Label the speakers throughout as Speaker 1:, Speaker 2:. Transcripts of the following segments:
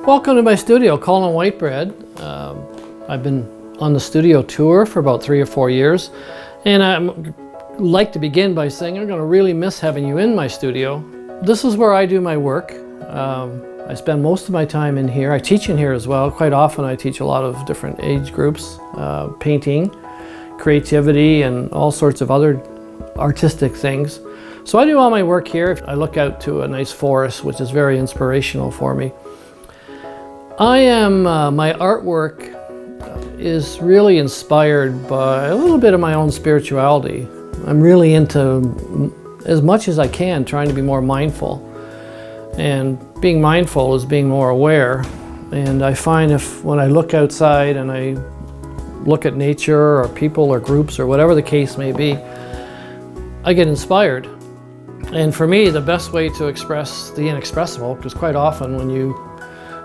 Speaker 1: Welcome to my studio, Colin Whitebread. I've been on the studio tour for about 3 or 4 years, and I'd like to begin by saying I'm going to really miss having you in my studio. This is where I do my work. I spend most of my time in here. I teach in here as well. Quite often I teach a lot of different age groups, painting, creativity, and all sorts of other artistic things. So I do all my work here. I look out to a nice forest, which is very inspirational for me. My artwork is really inspired by a little bit of my own spirituality. I'm really into, as much as I can, trying to be more mindful. And being mindful is being more aware. And I find when I look outside and I look at nature or people or groups or whatever the case may be, I get inspired. And for me, the best way to express the inexpressible, because quite often when you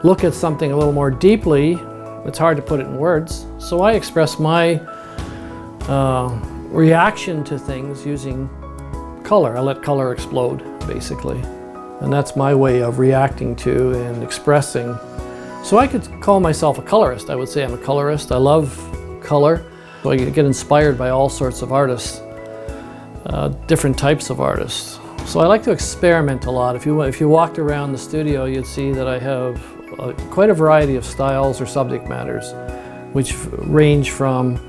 Speaker 1: look at something a little more deeply, it's hard to put it in words. So I express my reaction to things using color. I let color explode, basically. And that's my way of reacting to and expressing. So I could call myself a colorist. I would say I'm a colorist. I love color. So I get inspired by all sorts of artists, different types of artists. So I like to experiment a lot. If you walked around the studio, you'd see that I have quite a variety of styles or subject matters, which range from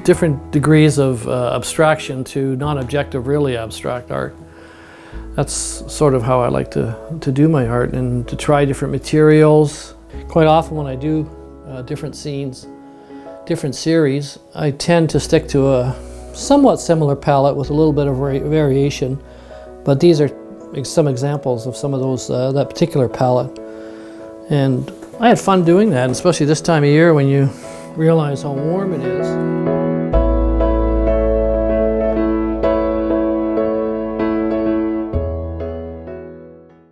Speaker 1: different degrees of abstraction to non-objective, really abstract art. That's sort of how I like to do my art, and to try different materials. Quite often when I do different scenes, different series, I tend to stick to a somewhat similar palette with a little bit of variation. But these are some examples of some of those, that particular palette. And I had fun doing that, especially this time of year when you realize how warm it is.